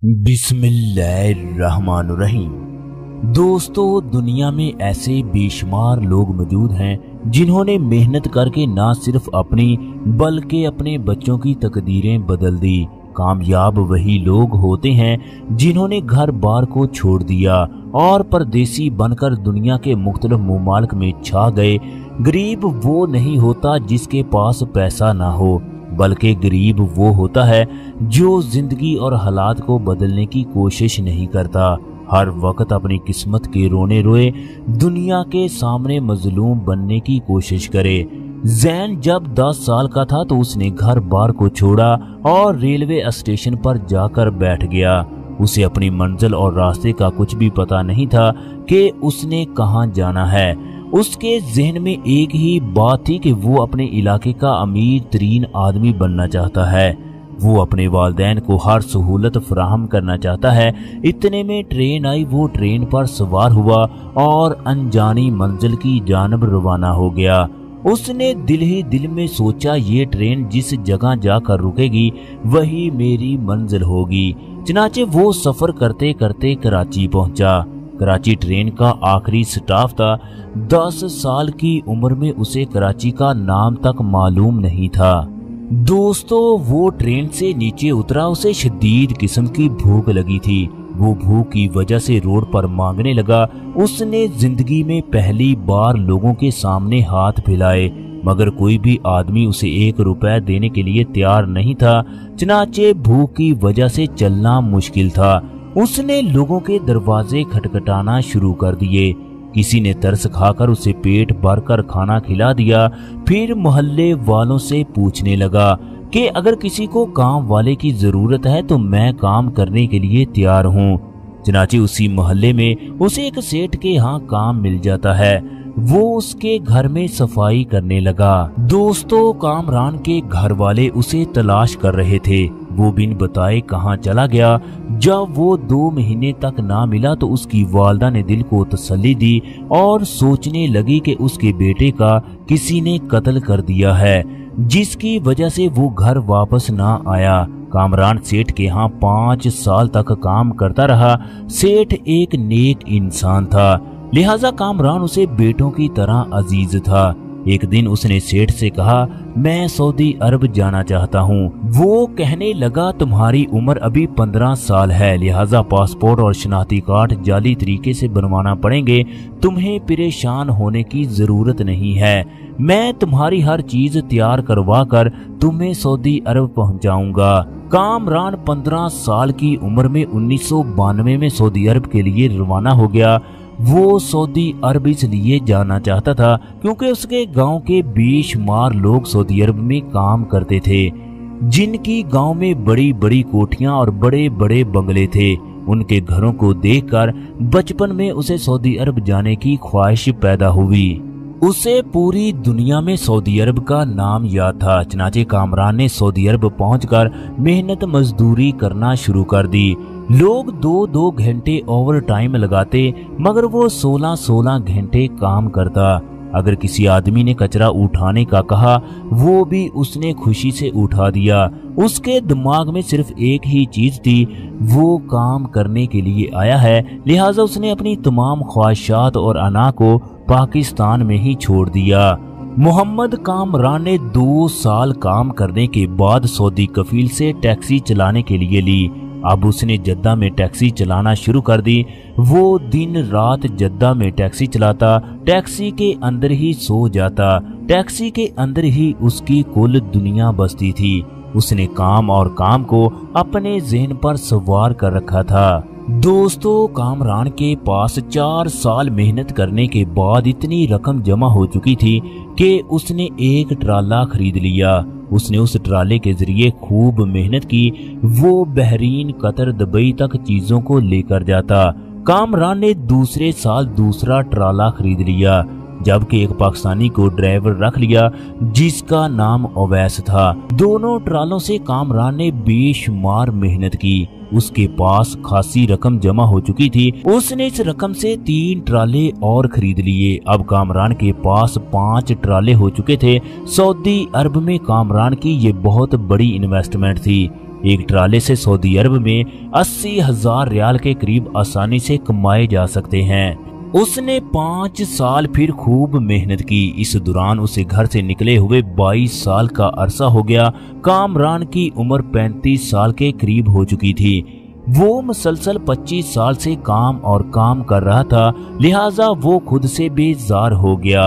बिस्मिल्लाहिर्रहमानुर्रहीम। दोस्तों, दुनिया में ऐसे बेशुमार लोग मौजूद हैं जिन्होंने मेहनत करके ना सिर्फ अपनी बल्कि अपने बच्चों की तकदीरें बदल दी। कामयाब वही लोग होते हैं जिन्होंने घर बार को छोड़ दिया और परदेसी बनकर दुनिया के मुख्तलिफ ममालिक में छा गए। गरीब वो नहीं होता जिसके पास पैसा ना हो, बल्कि गरीब वो होता है जो जिंदगी और हालात को बदलने की कोशिश नहीं करता। हर वक्त अपनी किस्मत के रोने रोए दुनिया के सामने मजलूम बनने की कोशिश करे। जैन जब 10 साल का था तो उसने घर बार को छोड़ा और रेलवे स्टेशन पर जाकर बैठ गया। उसे अपनी मंजिल और रास्ते का कुछ भी पता नहीं था कि उसने कहाँ जाना है। उसके जहन में एक ही बात थी कि वो अपने इलाके का अमीर तरीन आदमी बनना चाहता है। वो अपने वालिदैन को हर सहूलत फराहम करना चाहता है। इतने में ट्रेन आई। वो ट्रेन पर सवार हुआ और अनजानी मंजिल की जानब रवाना हो गया। उसने दिल ही दिल में सोचा, ये ट्रेन जिस जगह जाकर रुकेगी वही मेरी मंजिल होगी। चनाचे वो सफर करते करते कराची पहुंचा। कराची ट्रेन का आखिरी स्टॉप था। 10 साल की उम्र में उसे कराची का नाम तक मालूम नहीं था। दोस्तों, वो ट्रेन से नीचे उतरा। उसे शदीद किस्म की भूख लगी थी। वो भूख की वजह से रोड पर मांगने लगा। उसने जिंदगी में पहली बार लोगों के सामने हाथ फैलाए, मगर कोई भी आदमी उसे 1 रुपया देने के लिए तैयार नहीं था। चनाचे भूख की वजह से चलना मुश्किल था। उसने लोगों के दरवाजे खटखटाना शुरू कर दिए। किसी ने तरस खाकर उसे पेट भरकर खाना खिला दिया। फिर मोहल्ले वालों से पूछने लगा कि अगर किसी को काम वाले की जरूरत है तो मैं काम करने के लिए तैयार हूँ। चनाचे उसी मोहल्ले में उसे एक सेठ के यहाँ काम मिल जाता है। वो उसके घर में सफाई करने लगा। दोस्तों, कामरान के घर वाले उसे तलाश कर रहे थे। वो बिन बताए कहाँ चला गया। जब वो 2 महीने तक ना मिला तो उसकी वालदा ने दिल को तसल्ली दी और सोचने लगी कि उसके बेटे का किसी ने कत्ल कर दिया है, जिसकी वजह से वो घर वापस ना आया। कामरान सेठ के यहाँ 5 साल तक काम करता रहा। सेठ एक नेक इंसान था, लिहाजा कामरान उसे बेटों की तरह अजीज था। एक दिन उसने सेठ से कहा, मैं सऊदी अरब जाना चाहता हूँ। वो कहने लगा, तुम्हारी उम्र अभी 15 साल है, लिहाजा पासपोर्ट और शनाख्ती कार्ड जाली तरीके से बनवाना पड़ेंगे। तुम्हें परेशान होने की जरूरत नहीं है। मैं तुम्हारी हर चीज तैयार करवा कर तुम्हें सऊदी अरब पहुँचाऊंगा। कामरान 15 साल की उम्र में 1992 में सऊदी अरब के लिए रवाना हो गया। वो सऊदी अरब इसलिए जाना चाहता था क्योंकि उसके गांव के बेशुमार लोग सऊदी अरब में काम करते थे, जिनकी गांव में बड़ी बड़ी कोठियां और बड़े बड़े बंगले थे। उनके घरों को देखकर बचपन में उसे सऊदी अरब जाने की ख्वाहिश पैदा हुई। उसे पूरी दुनिया में सऊदी अरब का नाम याद था। चनाचे कामरान ने सऊदी अरब पहुंचकर मेहनत मजदूरी करना शुरू कर दी। लोग 2-2 घंटे ओवर टाइम लगाते, मगर वो 16-16 घंटे काम करता। अगर किसी आदमी ने कचरा उठाने का कहा, वो भी उसने खुशी से उठा दिया। उसके दिमाग में सिर्फ एक ही चीज थी, वो काम करने के लिए आया है। लिहाजा उसने अपनी तमाम ख्वाहिशात और अना को पाकिस्तान में ही छोड़ दिया। मोहम्मद कामरान ने 2 साल काम करने के बाद सऊदी कफील से टैक्सी चलाने के लिए ली। अब उसने जद्दा में टैक्सी चलाना शुरू कर दी। वो दिन रात जद्दा में टैक्सी चलाता, टैक्सी के अंदर ही सो जाता, टैक्सी के अंदर ही उसकी कुल दुनिया बसती थी। उसने काम और काम को अपने ज़हन पर सवार कर रखा था। दोस्तों, कामरान के पास 4 साल मेहनत करने के बाद इतनी रकम जमा हो चुकी थी कि उसने एक ट्राला खरीद लिया। उसने उस ट्राले के जरिए खूब मेहनत की। वो बहरीन, कतर, दुबई तक चीजों को लेकर जाता। कामरान ने दूसरे साल दूसरा ट्राला खरीद लिया, जबकि एक पाकिस्तानी को ड्राइवर रख लिया जिसका नाम अवैस था। दोनों ट्रालों से कामरान ने बेशुमार मेहनत की। उसके पास खासी रकम जमा हो चुकी थी। उसने इस रकम से 3 ट्राले और खरीद लिए। अब कामरान के पास 5 ट्राले हो चुके थे। सऊदी अरब में कामरान की ये बहुत बड़ी इन्वेस्टमेंट थी। एक ट्राले से सऊदी अरब में 80,000 रियाल के करीब आसानी से कमाए जा सकते हैं। उसने 5 साल फिर खूब मेहनत की। इस दौरान उसे घर से निकले हुए 22 साल का अरसा हो गया। कामरान की उम्र 35 साल के करीब हो चुकी थी। वो मुसलसल 25 साल से काम कर रहा था, लिहाजा वो खुद से बेजार हो गया।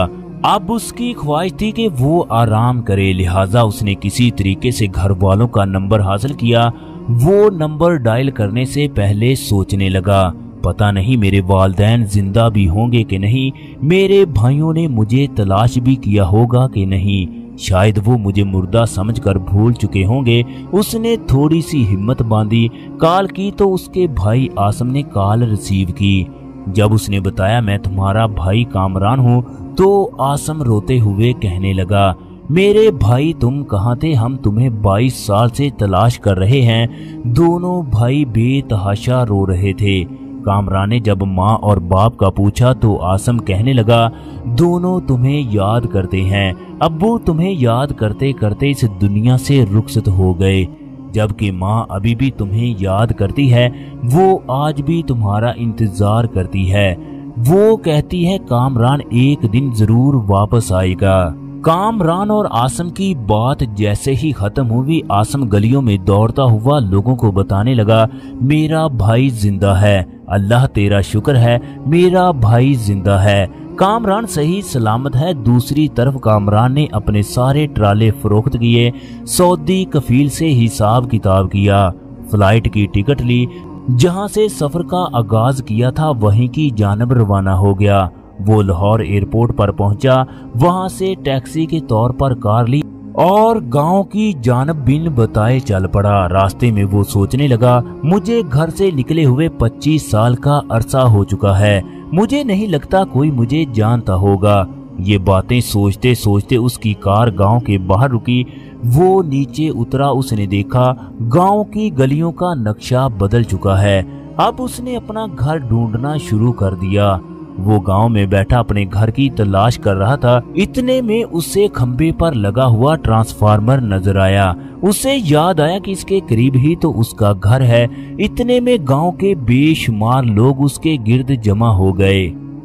अब उसकी ख्वाहिश थी कि वो आराम करे, लिहाजा उसने किसी तरीके से घर वालों का नंबर हासिल किया। वो नंबर डायल करने से पहले सोचने लगा, पता नहीं मेरे वालिदैन जिंदा भी होंगे कि नहीं, मेरे भाइयों ने मुझे तलाश भी किया होगा कि नहीं, शायद वो मुझे मुर्दा समझकर भूल चुके होंगे। उसने थोड़ी सी हिम्मत बांधी, कॉल की तो उसके भाई आसम ने कॉल रिसीव की। जब उसने बताया मैं तुम्हारा भाई कामरान हूँ, तो आसम रोते हुए कहने लगा, मेरे भाई तुम कहाँ थे, हम तुम्हें 22 साल से तलाश कर रहे हैं। दोनों भाई बेतहाशा रो रहे थे। कामरान ने जब माँ और बाप का पूछा तो आसम कहने लगा, दोनों तुम्हें याद करते हैं, अब्बू तुम्हें याद करते करते इस दुनिया से रुखसत हो गए, जबकि माँ अभी भी तुम्हें याद करती है, वो आज भी तुम्हारा इंतजार करती है। वो कहती है कामरान एक दिन जरूर वापस आएगा। कामरान और आसम की बात जैसे ही खत्म हुई, आसम गलियों में दौड़ता हुआ लोगों को बताने लगा, मेरा भाई जिंदा है, अल्लाह तेरा शुक्र है, मेरा भाई जिंदा है, कामरान सही सलामत है। दूसरी तरफ कामरान ने अपने सारे ट्राले फरोख्त किए, सऊदी कफील से हिसाब किताब किया, फ्लाइट की टिकट ली, जहां से सफर का आगाज किया था वहीं की जानब रवाना हो गया। वो लाहौर एयरपोर्ट पर पहुंचा, वहां से टैक्सी के तौर पर कार ली और गांव की जानब बिन बताए चल पड़ा। रास्ते में वो सोचने लगा, मुझे घर से निकले हुए 25 साल का अरसा हो चुका है, मुझे नहीं लगता कोई मुझे जानता होगा। ये बातें सोचते सोचते उसकी कार गांव के बाहर रुकी। वो नीचे उतरा, उसने देखा गांव की गलियों का नक्शा बदल चुका है। अब उसने अपना घर ढूंढना शुरू कर दिया। वो गांव में बैठा अपने घर की तलाश कर रहा था, इतने में उससे खंबे पर लगा हुआ ट्रांसफार्मर नजर आया। उसे याद आया कि इसके करीब ही तो उसका घर है। इतने में गांव के बेशुमार लोग उसके गिर्द जमा हो गए।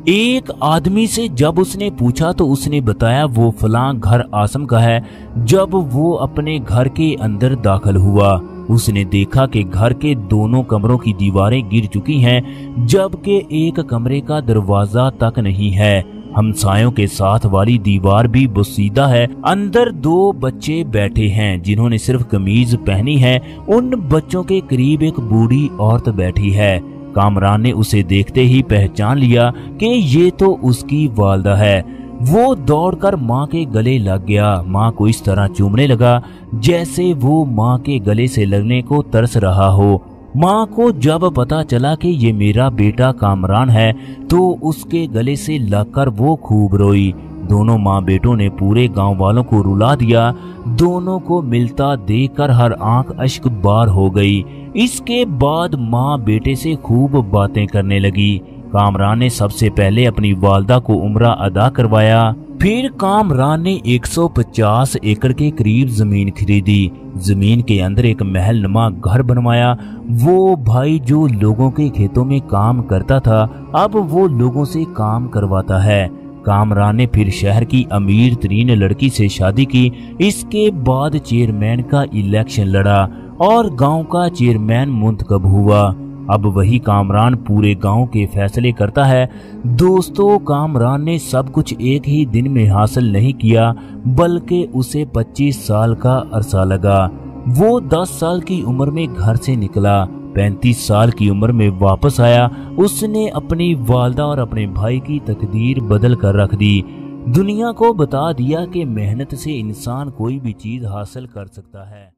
एक आदमी से जब उसने पूछा तो उसने बताया वो फलां घर आसम का है। जब वो अपने घर के अंदर दाखिल हुआ, उसने देखा कि घर के दोनों कमरों की दीवारें गिर चुकी हैं, जबकि एक कमरे का दरवाजा तक नहीं है। हमसायों के साथ वाली दीवार भी बोसीदा है। अंदर 2 बच्चे बैठे हैं जिन्होंने सिर्फ कमीज पहनी है। उन बच्चों के करीब एक बूढ़ी औरत बैठी है। कामरान ने उसे देखते ही पहचान लिया कि ये तो उसकी वालदा है। वो दौड़कर माँ के गले लग गया। माँ को इस तरह चूमने लगा जैसे वो माँ के गले से लगने को तरस रहा हो। माँ को जब पता चला कि ये मेरा बेटा कामरान है तो उसके गले से लगकर वो खूब रोई। दोनों माँ बेटों ने पूरे गांव वालों को रुला दिया। दोनों को मिलता देखकर हर आंख अश्क बार हो गई। इसके बाद माँ बेटे से खूब बातें करने लगी। कामरान ने सबसे पहले अपनी वालदा को उम्रा अदा करवाया। फिर कामरान ने 150 एकड़ के करीब जमीन खरीदी। जमीन के अंदर एक महल नुमा घर बनवाया। वो भाई जो लोगों के खेतों में काम करता था, अब वो लोगों से काम करवाता है। कामरान ने फिर शहर की अमीर तरीन लड़की से शादी की। इसके बाद चेयरमैन का इलेक्शन लड़ा और गांव का चेयरमैन मुंतखब हुआ। अब वही कामरान पूरे गांव के फैसले करता है। दोस्तों, कामरान ने सब कुछ एक ही दिन में हासिल नहीं किया, बल्कि उसे 25 साल का अरसा लगा। वो 10 साल की उम्र में घर से निकला, 35 साल की उम्र में वापस आया। उसने अपनी वालदा और अपने भाई की तकदीर बदल कर रख दी। दुनिया को बता दिया कि मेहनत से इंसान कोई भी चीज हासिल कर सकता है।